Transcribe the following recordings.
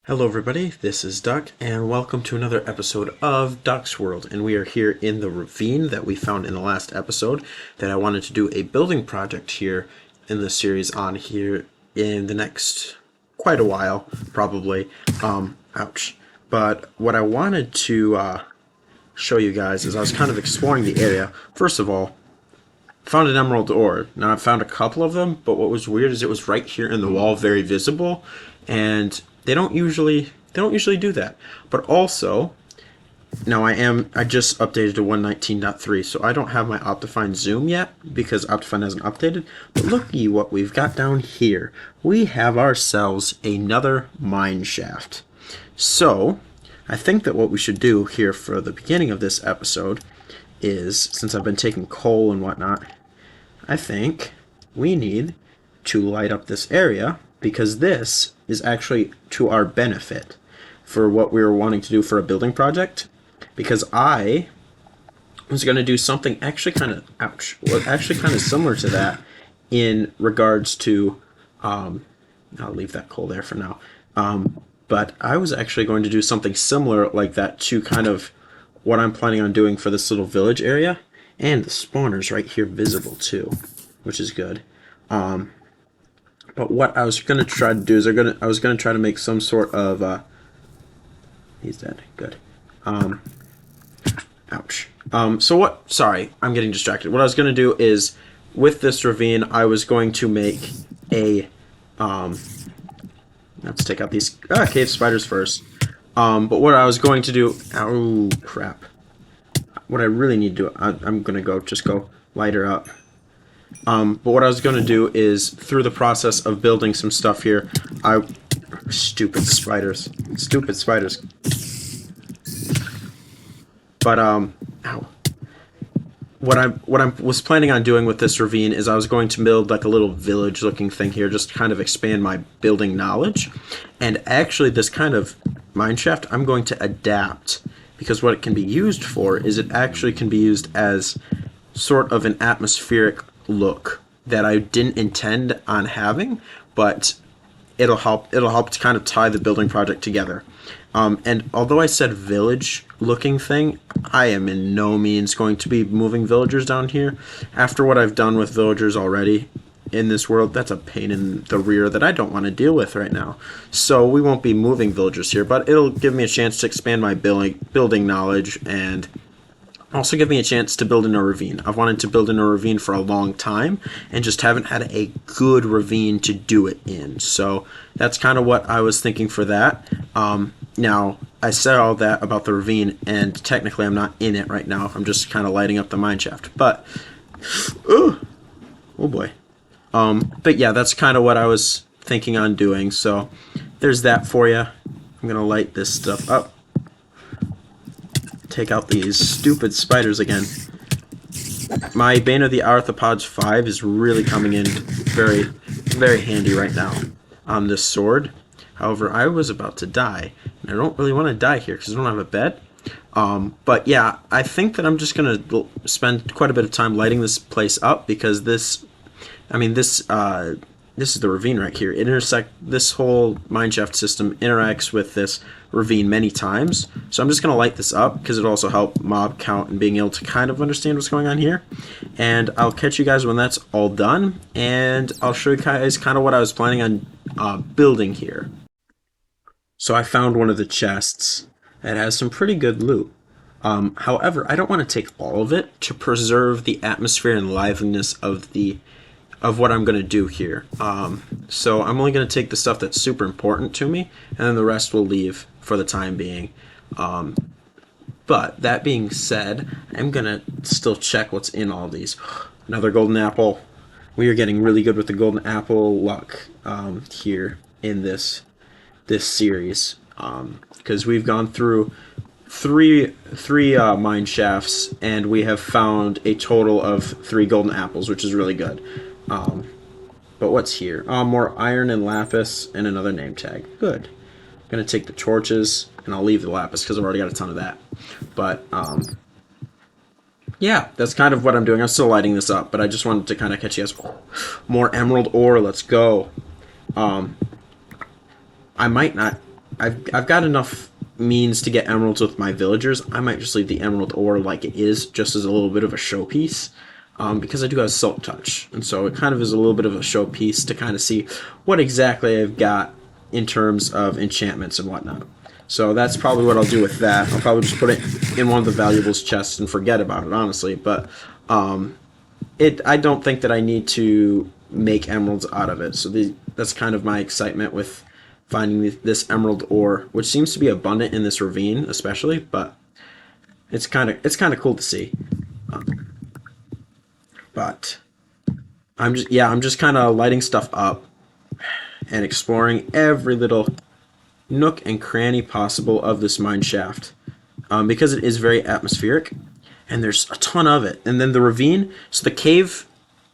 Hello everybody, this is Duck, and welcome to another episode of Duck's World. And we are here in the ravine that we found in the last episode that I wanted to do a building project here in the series on here in the next quite a while, probably. Ouch. But what I wanted to show you guys is I was kind of exploring the area. First of all, found an emerald ore. Now I found a couple of them, but what was weird is it was right here in the wall, very visible, and they don't usually do that. But also, now I just updated to 119.3, so I don't have my Optifine zoom yet because Optifine hasn't updated. But looky what we've got down here. We have ourselves another mine shaft. So I think that what we should do here for the beginning of this episode is, since I've been taking coal and whatnot, I think we need to light up this area, because this is actually to our benefit for what we were wanting to do for a building project. Because I was going to do something actually kind of similar to that in regards to I'll leave that coal there for now. But I was actually going to do something similar like that to kind of what I'm planning on doing for this little village area. And the spawner's right here visible too, which is good. But what I was going to try to do is I was going to try to make some sort of he's dead. Good. Ouch. Sorry, I'm getting distracted. What I was going to do is, with this ravine, I was going to make a let's take out these cave spiders first. But what I was going to do, oh crap. What I really need to do, I'm going to go light her up. But what I was going to do is, through the process of building some stuff here, stupid spiders. But, ow. What I was planning on doing with this ravine is I was going to build like a little village looking thing here, just kind of expand my building knowledge. And actually this kind of mineshaft I'm going to adapt, because what it can be used for is it actually can be used as sort of an atmospheric look that I didn't intend on having, but it'll help to kind of tie the building project together. And although I said village looking thing, I am in no means going to be moving villagers down here. After what I've done with villagers already in this world, that's a pain in the rear that I don't want to deal with right now. So we won't be moving villagers here, but it'll give me a chance to expand my building knowledge, and also give me a chance to build in a ravine. I've wanted to build in a ravine for a long time and just haven't had a good ravine to do it in. So that's kind of what I was thinking for that. Now, I said all that about the ravine, and technically I'm not in it right now. I'm just kind of lighting up the mineshaft. But, oh boy. But yeah, that's kind of what I was thinking on doing. So there's that for you. I'm going to light this stuff up. Take out these stupid spiders again. My Bane of the Arthropods 5 is really coming in very, very handy right now on this sword. However, I was about to die, and I don't really want to die here because I don't have a bed. But yeah, I think that I'm just going to spend quite a bit of time lighting this place up, because this is the ravine right here. This whole mineshaft system interacts with this ravine many times. So I'm just going to light this up because it'll also help mob count and being able to kind of understand what's going on here. And I'll catch you guys when that's all done, and I'll show you guys kind of what I was planning on building here. So I found one of the chests that has some pretty good loot. However, I don't want to take all of it to preserve the atmosphere and liveliness of what I'm going to do here. So I'm only going to take the stuff that's super important to me, and then the rest will leave for the time being. But that being said, I'm going to still check what's in all these. Another golden apple. We are getting really good with the golden apple luck here in this series, because we've gone through three mine shafts, and we have found a total of 3 golden apples, which is really good. But what's here? More iron and lapis and another name tag. Good. I'm going to take the torches, and I'll leave the lapis because I've already got a ton of that. But, yeah, that's kind of what I'm doing. I'm still lighting this up, but I just wanted to kind of catch you guys. More emerald ore, let's go. I might not I've got enough means to get emeralds with my villagers. I might just leave the emerald ore like it is, just as a little bit of a showpiece. Because I do have Silk Touch, and so it kind of is a little bit of a showpiece to kind of see what exactly I've got in terms of enchantments and whatnot. So that's probably what I'll do with that. I'll probably just put it in one of the valuables chests and forget about it, honestly. But I don't think that I need to make emeralds out of it. So that's kind of my excitement with finding this emerald ore, which seems to be abundant in this ravine, especially. But it's kind of cool to see. But I'm just kind of lighting stuff up and exploring every little nook and cranny possible of this mine shaft, because it is very atmospheric, and there's a ton of it. And then the ravine, so the cave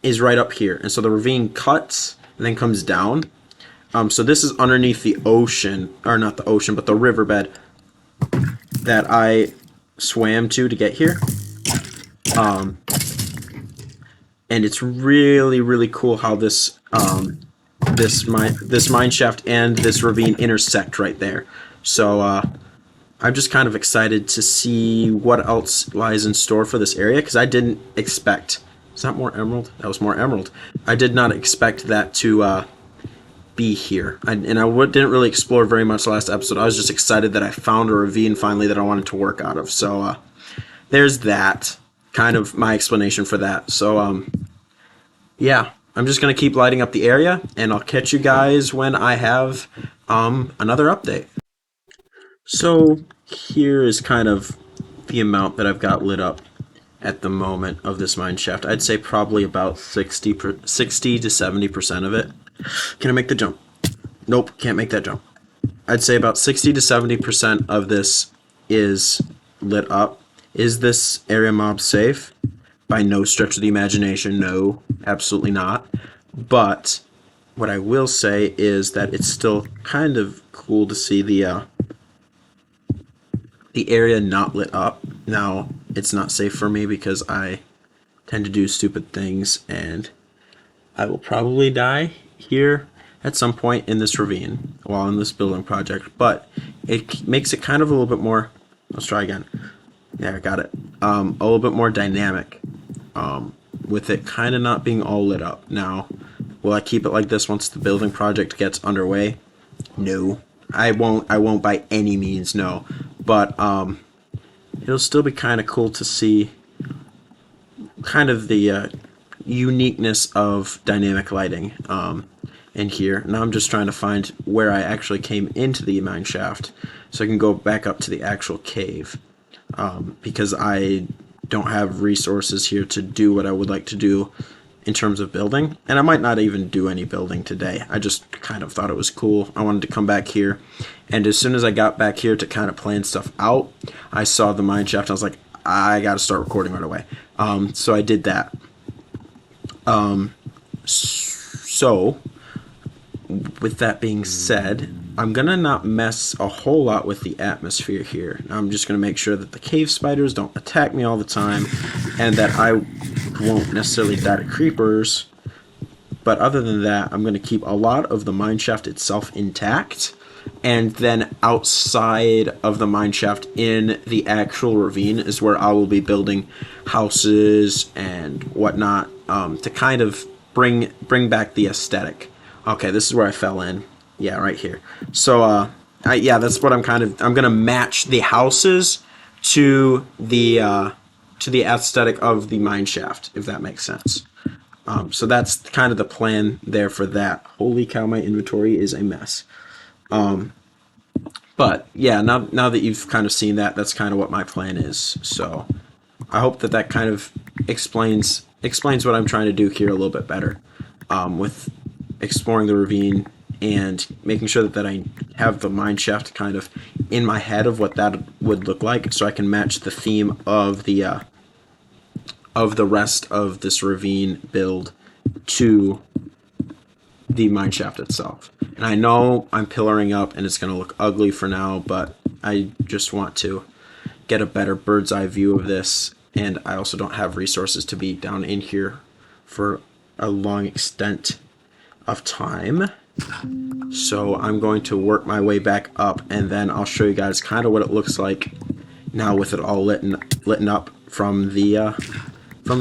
is right up here, and so the ravine cuts and then comes down. So this is underneath the ocean, or not the ocean, but the riverbed that I swam to get here. And it's really cool how this this mine shaft and this ravine intersect right there. So I'm just kind of excited to see what else lies in store for this area, because I didn't expect. Is that more emerald? That was more emerald. I did not expect that to be here, and I didn't really explore very much last episode. I was just excited that I found a ravine finally that I wanted to work out of. So there's that. Kind of my explanation for that. So yeah, I'm just gonna keep lighting up the area, and I'll catch you guys when I have another update. So here is kind of the amount that I've got lit up at the moment of this mine shaft. I'd say probably about 60 to 70% of it. Can I make the jump? Nope, can't make that jump. I'd say about 60 to 70% of this is lit up. Is this area mob safe? By no stretch of the imagination, no, absolutely not. But what I will say is that it's still kind of cool to see the area not lit up. Now, it's not safe for me because I tend to do stupid things, and I will probably die here at some point in this ravine while in this building project. But it makes it kind of a little bit more. Let's try again. Yeah, I got it. A little bit more dynamic, with it kind of not being all lit up. Now, will I keep it like this once the building project gets underway? No, I won't. I won't by any means. No, but it'll still be kind of cool to see kind of the uniqueness of dynamic lighting in here. Now I'm just trying to find where I actually came into the mine shaft so I can go back up to the actual cave. Because I don't have resources here to do what I would like to do in terms of building, and I might not even do any building today. I just kind of thought it was cool. I wanted to come back here, and as soon as I got back here to kind of plan stuff out, I saw the mine shaft, and I was like, I gotta start recording right away. So I did that. So with that being said, I'm gonna not mess a whole lot with the atmosphere here. I'm just gonna make sure that the cave spiders don't attack me all the time, and that I won't necessarily die to creepers. But other than that, I'm gonna keep a lot of the mineshaft itself intact, and then outside of the mineshaft in the actual ravine is where I will be building houses and whatnot, to kind of bring back the aesthetic. Okay, this is where I fell in. Yeah, right here. So, yeah, that's what I'm gonna match the houses to the aesthetic of the mine shaft, if that makes sense. So that's kind of the plan there for that. Holy cow, my inventory is a mess. But yeah, now that you've kind of seen that, that's kind of what my plan is. So I hope that kind of explains what I'm trying to do here a little bit better, with exploring the ravine and making sure that I have the mine shaft kind of in my head of what that would look like, so I can match the theme of the rest of this ravine build to the mine shaft itself. And I know I'm pillaring up and it's going to look ugly for now, but I just want to get a better bird's eye view of this, and I also don't have resources to be down in here for a long extent of time. So I'm going to work my way back up, and then I'll show you guys kind of what it looks like now with it all lit up from the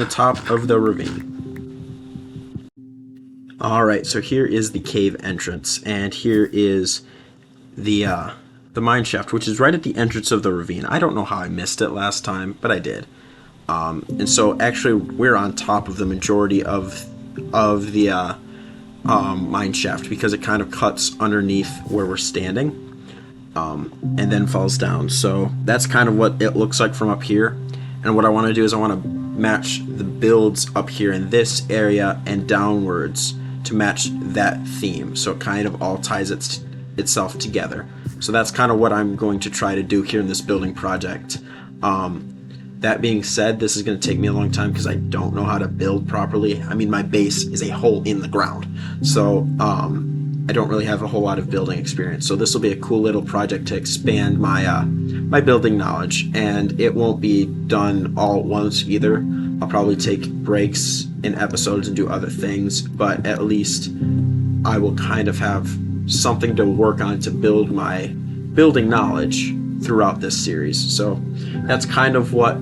top of the ravine. Alright, so here is the cave entrance, and here is the mine shaft, which is right at the entrance of the ravine. I don't know how I missed it last time, but I did. And so actually we're on top of the majority of the mine shaft, because it kind of cuts underneath where we're standing, and then falls down. So that's kind of what it looks like from up here. And what I want to do is I want to match the builds up here in this area and downwards to match that theme, so it kind of all ties itself together. So that's kind of what I'm going to try to do here in this building project. That being said, this is going to take me a long time because I don't know how to build properly. I mean, my base is a hole in the ground, so I don't really have a whole lot of building experience. So this will be a cool little project to expand my my building knowledge, and it won't be done all at once either. I'll probably take breaks in episodes and do other things, but at least I will kind of have something to work on to build my building knowledge throughout this series. So that's kind of what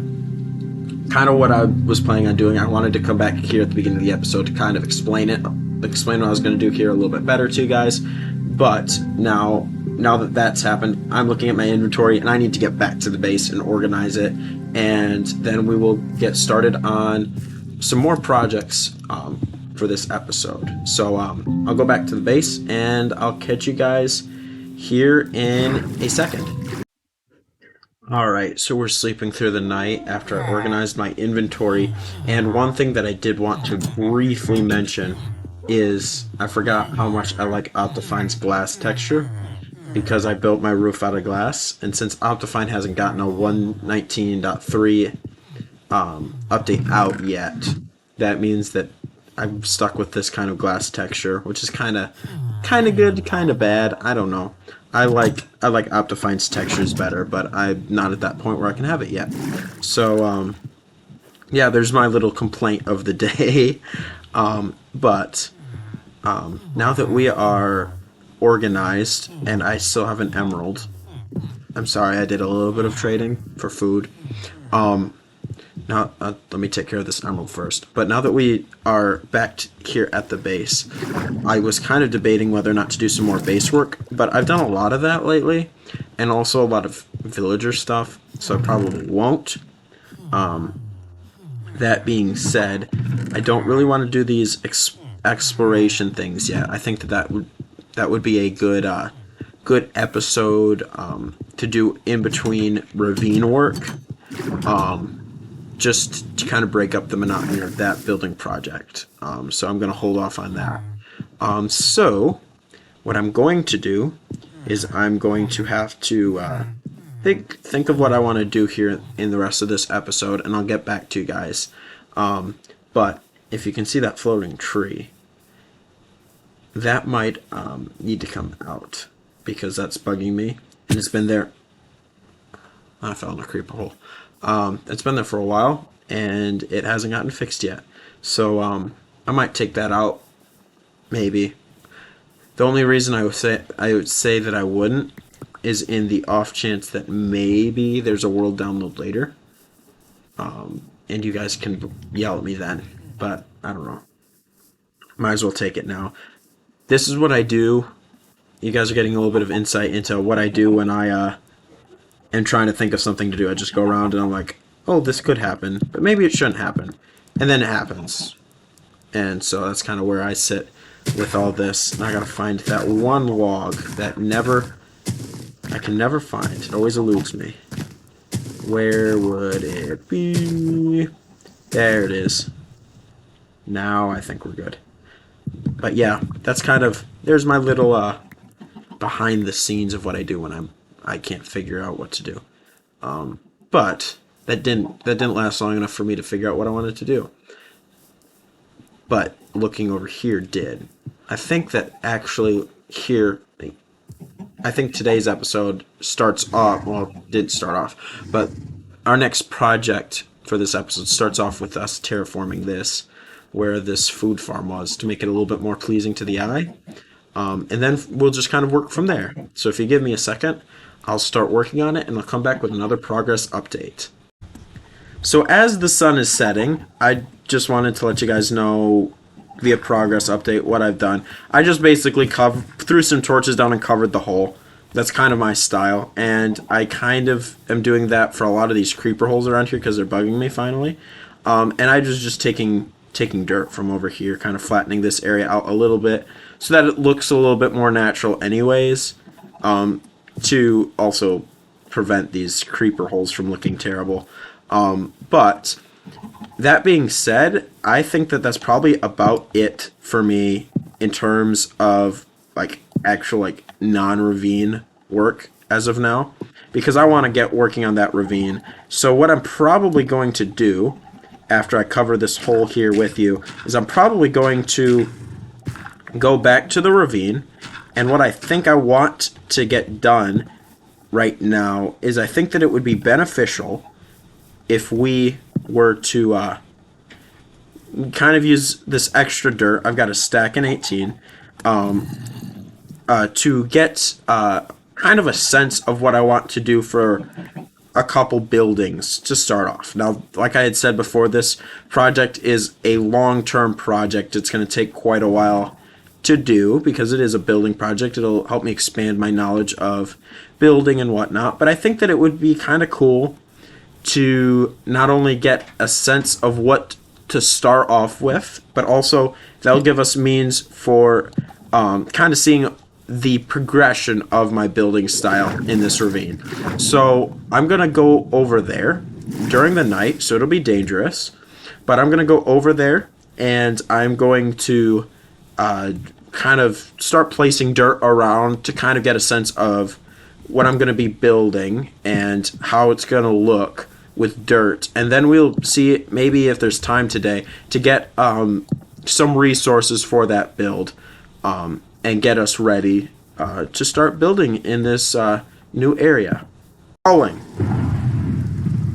I was planning on doing. I wanted to come back here at the beginning of the episode to kind of explain what I was going to do here a little bit better to you guys. But now that that's happened, I'm looking at my inventory and I need to get back to the base and organize it, and then we will get started on some more projects for this episode. So I'll go back to the base and I'll catch you guys here in a second. Alright, so we're sleeping through the night after I organized my inventory, and one thing that I did want to briefly mention is I forgot how much I like Optifine's glass texture, because I built my roof out of glass, and since Optifine hasn't gotten a 1.19.3 update out yet, that means that I'm stuck with this kind of glass texture, which is kind of good, kind of bad. I don't know. I like Optifine's textures better, but I'm not at that point where I can have it yet. So yeah, there's my little complaint of the day. But now that we are organized and I still have an emerald, I'm sorry, I did a little bit of trading for food. Now, let me take care of this emerald first. But now that we are back here at the base, I was kind of debating whether or not to do some more base work, but I've done a lot of that lately, and also a lot of villager stuff, so I probably won't. That being said, I don't really want to do these exploration things yet. I think that would be a good episode to do in between ravine work. Just to kind of break up the monotony of that building project. So I'm going to hold off on that. So what I'm going to do is I'm going to have to think of what I want to do here in the rest of this episode, and I'll get back to you guys. But if you can see that floating tree, that might need to come out, because that's bugging me, and it's been there. I fell in a creeper hole. It's been there for a while, and it hasn't gotten fixed yet. So I might take that out, maybe. The only reason I would say that I wouldn't is in the off chance that maybe there's a world download later, and you guys can yell at me then. But I don't know. Might as well take it now. This is what I do. You guys are getting a little bit of insight into what I do when I am trying to think of something to do. I just go around and I'm like, oh, this could happen, but maybe it shouldn't happen. And then it happens. And so that's kind of where I sit with all this. And I gotta find that one log that I can never find. It always eludes me. Where would it be? There it is. Now I think we're good. But yeah, that's kind of, there's my little behind the scenes of what I do when I can't figure out what to do. But that didn't last long enough for me to figure out what I wanted to do. But looking over here did. I think that actually here, I think today's episode starts off, well, it did start off, but our next project for this episode starts off with us terraforming this, where this food farm was, to make it a little bit more pleasing to the eye. And then we'll just kind of work from there. So if you give me a second, I'll start working on it and I'll come back with another progress update. So as the sun is setting, I just wanted to let you guys know via progress update what I've done. I just basically threw some torches down and covered the hole. That's kind of my style, and I kind of am doing that for a lot of these creeper holes around here because they're bugging me finally. And I was just taking dirt from over here, kind of flattening this area out a little bit so that it looks a little bit more natural anyways, to also prevent these creeper holes from looking terrible. But that being said, I think that that's probably about it for me in terms of like actual like non-ravine work as of now, because I want to get working on that ravine. So what I'm probably going to do after I cover this hole here with you is I'm probably going to go back to the ravine, and what I think I want to get done right now is I think that it would be beneficial if we were to kind of use this extra dirt. I've got a stack in 18 to get kind of a sense of what I want to do for a couple buildings to start off. Now, like I had said before, this project is a long-term project. It's going to take quite a while to do because it is a building project. It'll help me expand my knowledge of building and whatnot, but I think that it would be kind of cool to not only get a sense of what to start off with, but also that'll give us means for kind of seeing the progression of my building style in this ravine. So I'm going to go over there during the night, so it'll be dangerous, but I'm going to go over there and I'm going to kind of start placing dirt around to kind of get a sense of what I'm going to be building and how it's going to look with dirt. And then we'll see maybe if there's time today to get some resources for that build and get us ready to start building in this new area.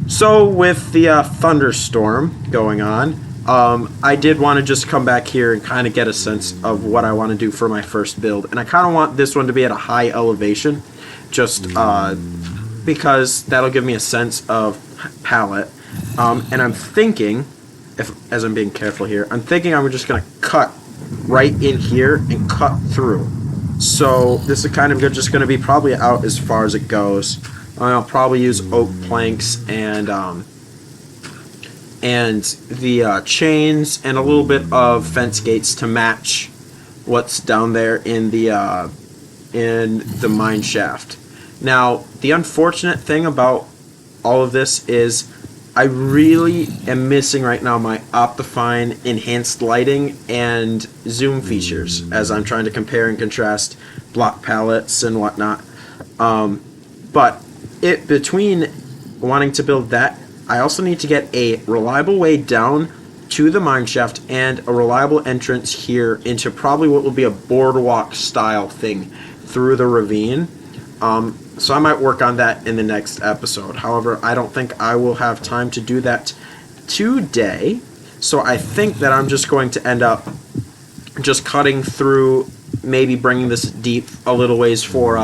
So with the thunderstorm going on, I did want to just come back here and kind of get a sense of what I want to do for my first build. And I kind of want this one to be at a high elevation, just because that'll give me a sense of palette. And I'm thinking, as I'm being careful here, I'm thinking I'm just going to cut right in here and cut through. So this is kind of just going to be probably out as far as it goes. I'll probably use oak planks and the chains and a little bit of fence gates to match what's down there in the mine shaft. Now, the unfortunate thing about all of this is I really am missing right now my Optifine enhanced lighting and zoom features as I'm trying to compare and contrast block palettes and whatnot. But between wanting to build that, I also need to get a reliable way down to the mine shaft and a reliable entrance here into probably what will be a boardwalk style thing through the ravine. So I might work on that in the next episode. However, I don't think I will have time to do that today. So I think that I'm just going to end up just cutting through, maybe bringing this deep a little ways for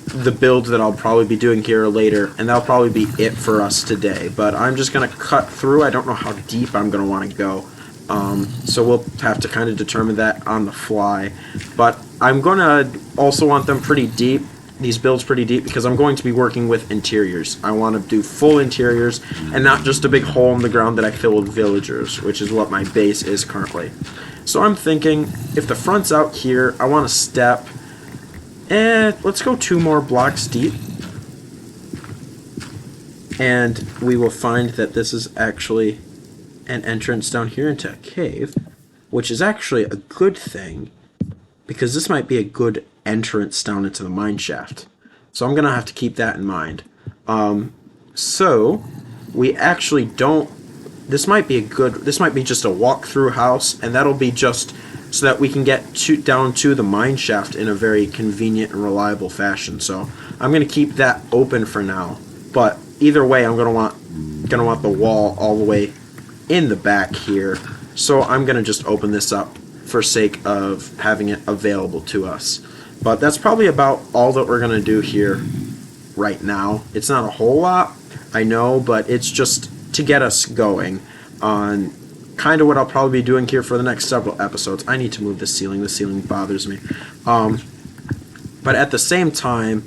the build that I'll probably be doing here later, and that'll probably be it for us today. But I'm just going to cut through. I don't know how deep I'm going to want to go. So we'll have to kind of determine that on the fly. But I'm going to also want them pretty deep, these builds pretty deep, because I'm going to be working with interiors. I want to do full interiors and not just a big hole in the ground that I fill with villagers, which is what my base is currently. So I'm thinking, if the front's out here, I want to step, let's go 2 more blocks deep. And we will find that this is actually an entrance down here into a cave, which is actually a good thing, because this might be a good entrance down into the mine shaft. So I'm going to have to keep that in mind. So we actually don't, this might be just a walk-through house, and that'll be just so that we can get down to the mine shaft in a very convenient and reliable fashion. So I'm going to keep that open for now. But either way, I'm going to want the wall all the way in the back here. So I'm going to just open this up for sake of having it available to us. But that's probably about all that we're going to do here right now. It's not a whole lot, I know, but it's just to get us going on kind of what I'll probably be doing here for the next several episodes. I need to move the ceiling. The ceiling bothers me. But at the same time,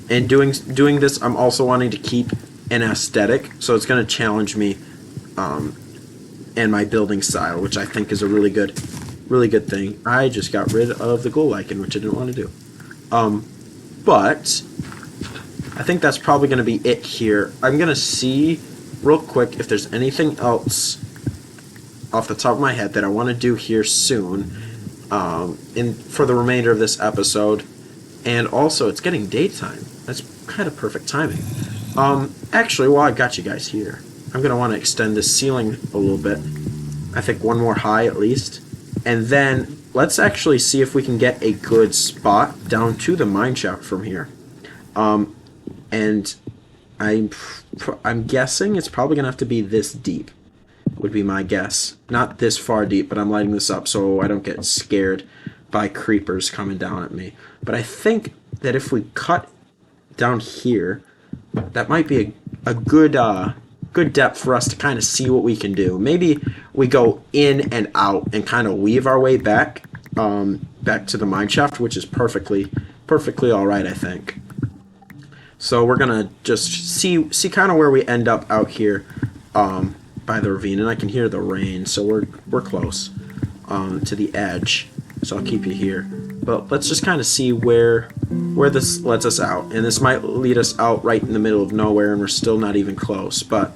in doing this, I'm also wanting to keep an aesthetic, so it's going to challenge me and my building style, which I think is a really good thing. I just got rid of the glow lichen, which I didn't want to do. But I think that's probably going to be it here. I'm going to see real quick if there's anything else off the top of my head that I want to do here soon for the remainder of this episode. And also, it's getting daytime. That's kind of perfect timing. Actually, while I got you guys here, I'm going to want to extend this ceiling a little bit. I think one more high at least. And then let's actually see if we can get a good spot down to the mineshaft from here. And I'm guessing it's probably going to have to be this deep, would be my guess. Not this far deep, but I'm lighting this up so I don't get scared by creepers coming down at me. But I think that if we cut down here, that might be a good depth for us to kind of see what we can do. Maybe we go in and out and kind of weave our way back to the mineshaft, which is perfectly all right, I think. So we're gonna just see kind of where we end up out here by the ravine, and I can hear the rain, so we're close to the edge. So I'll keep you here. But let's just kind of see where this lets us out. And this might lead us out right in the middle of nowhere, and we're still not even close. But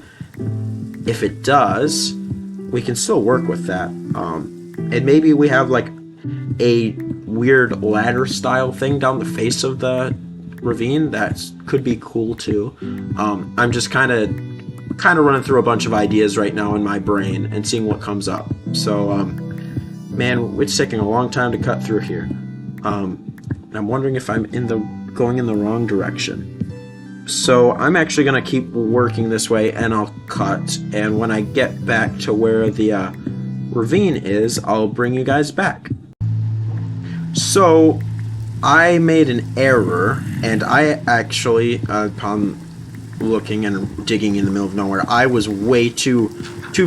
if it does, we can still work with that. And maybe we have like a weird ladder style thing down the face of the ravine. That could be cool too. I'm just kind of running through a bunch of ideas right now in my brain and seeing what comes up. So man, it's taking a long time to cut through here. I'm wondering if I'm going in the wrong direction. So I'm actually going to keep working this way, and I'll cut. And when I get back to where the ravine is, I'll bring you guys back. So I made an error, and I actually, upon looking and digging in the middle of nowhere, I was way too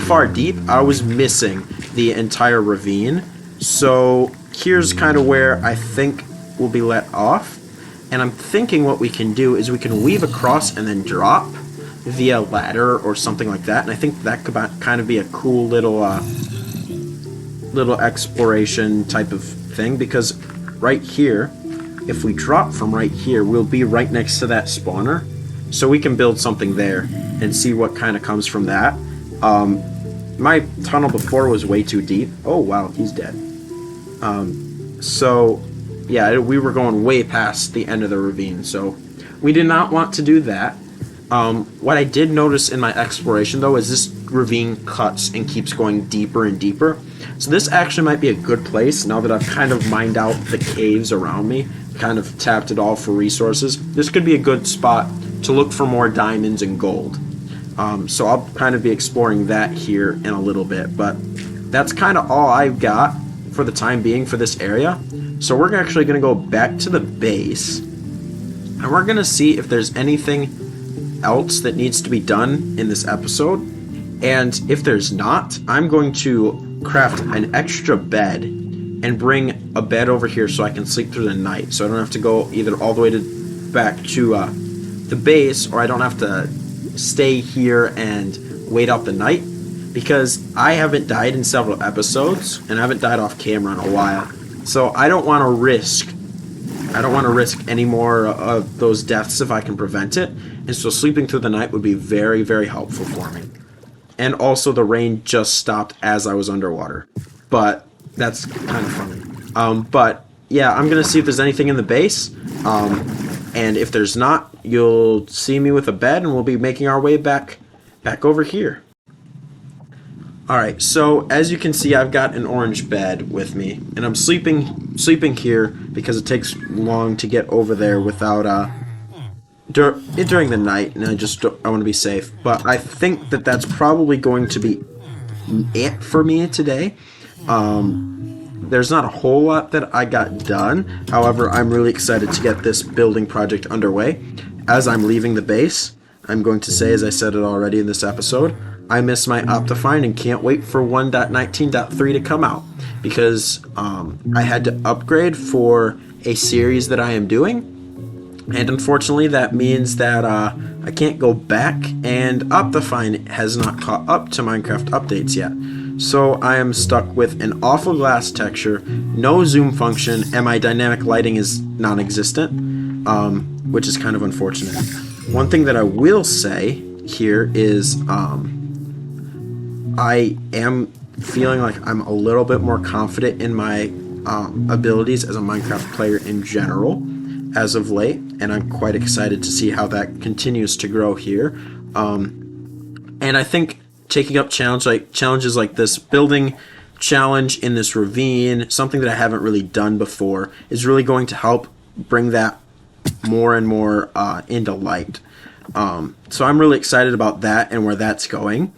far deep. I was missing the entire ravine. So here's kind of where I think we'll be let off. And I'm thinking what we can do is we can weave across and then drop via ladder or something like that. And I think that could kind of be a cool little exploration type of thing, because right here, if we drop from right here, we'll be right next to that spawner. So we can build something there and see what kind of comes from that. My tunnel before was way too deep. Oh wow, he's dead. So yeah, we were going way past the end of the ravine, so we did not want to do that. What I did notice in my exploration though is this ravine cuts and keeps going deeper and deeper. So this actually might be a good place now that I've kind of mined out the caves around me, kind of tapped it all for resources. This could be a good spot to look for more diamonds and gold. So I'll kind of be exploring that here in a little bit, but that's kind of all I've got for the time being for this area. So we're actually going to go back to the base, and we're going to see if there's anything else that needs to be done in this episode. And if there's not, I'm going to craft an extra bed and bring a bed over here so I can sleep through the night, so I don't have to go either all the way back to the base, or I don't have to stay here and wait out the night, because I haven't died in several episodes and I haven't died off camera in a while. So I don't want to risk any more of those deaths if I can prevent it. And so sleeping through the night would be very, very helpful for me. And also the rain just stopped as I was underwater. But that's kind of funny. But yeah, I'm going to see if there's anything in the base. And if there's not, you'll see me with a bed, and we'll be making our way back over here. Alright, so as you can see, I've got an orange bed with me, and I'm sleeping here because it takes long to get over there without during the night, and I want to be safe. But I think that's probably going to be it for me today. there's not a whole lot that I got done. However, I'm really excited to get this building project underway. As I'm leaving the base, I'm going to say, as I said it already in this episode, I miss my Optifine and can't wait for 1.19.3 to come out, because I had to upgrade for a series that I am doing, and unfortunately that means that I can't go back, and Optifine has not caught up to Minecraft updates yet. So I am stuck with an awful glass texture, no zoom function, and my dynamic lighting is non-existent, which is kind of unfortunate. One thing that I will say here is I am feeling like I'm a little bit more confident in my abilities as a Minecraft player in general as of late, and I'm quite excited to see how that continues to grow here. And I think taking up challenges like this building challenge in this ravine, something that I haven't really done before, is really going to help bring that more and more into light. So I'm really excited about that and where that's going.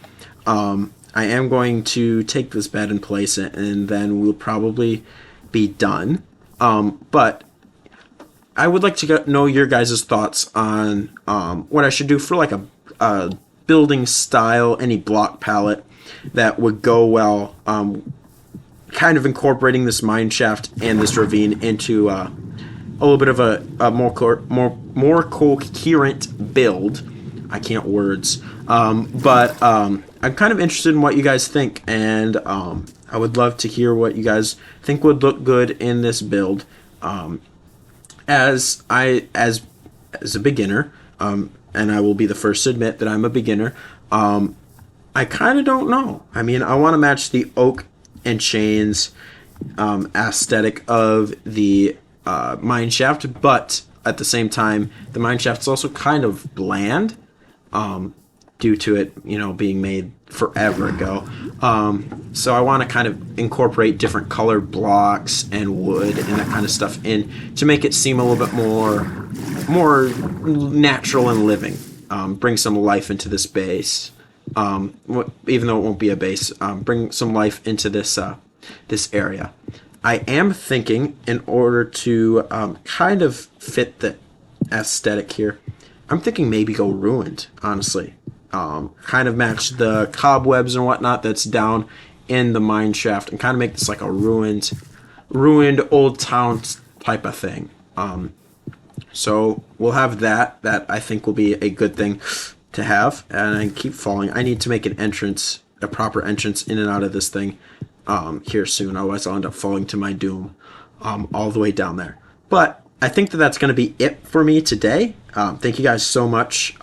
I am going to take this bed and place it, and then we'll probably be done. But I would like to know your guys' thoughts on what I should do for like a building style, any block palette that would go well, kind of incorporating this mineshaft and this ravine into a little bit of a more coherent build. I can't words, but I'm kind of interested in what you guys think, and I would love to hear what you guys think would look good in this build. As a beginner, and I will be the first to admit that I'm a beginner, I kind of don't know. I mean, I want to match the oak and chains aesthetic of the mineshaft, but at the same time, the mineshaft is also kind of bland, due to it, being made forever ago. So I want to kind of incorporate different colored blocks and wood and that kind of stuff in to make it seem a little bit more natural and living. Bring some life into this base, even though it won't be a base. Bring some life into this area. I am thinking, in order to kind of fit the aesthetic here, I'm thinking maybe go ruined, honestly. Kind of match the cobwebs and whatnot that's down in the mine shaft, and kind of make this like a ruined old town type of thing. So we'll have that I think will be a good thing to have. And I keep falling. I need to make an entrance, a proper entrance in and out of this thing here soon, otherwise I'll end up falling to my doom all the way down there. But I think that's going to be it for me today. Thank you guys so much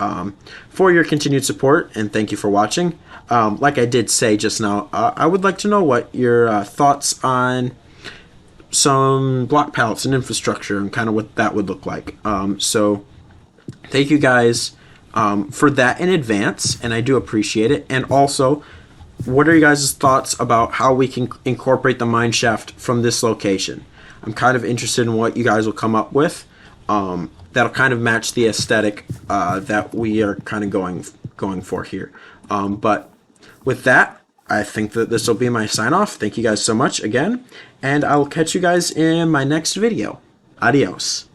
for your continued support, and thank you for watching. Like I did say just now, I would like to know what your thoughts on some block palettes and infrastructure and kind of what that would look like. So thank you guys for that in advance, and I do appreciate it. And also, what are you guys' thoughts about how we can incorporate the mineshaft from this location? I'm kind of interested in what you guys will come up with. That'll kind of match the aesthetic that we are kind of going for here. But with that, I think that this will be my sign off. Thank you guys so much again, and I will catch you guys in my next video. Adios.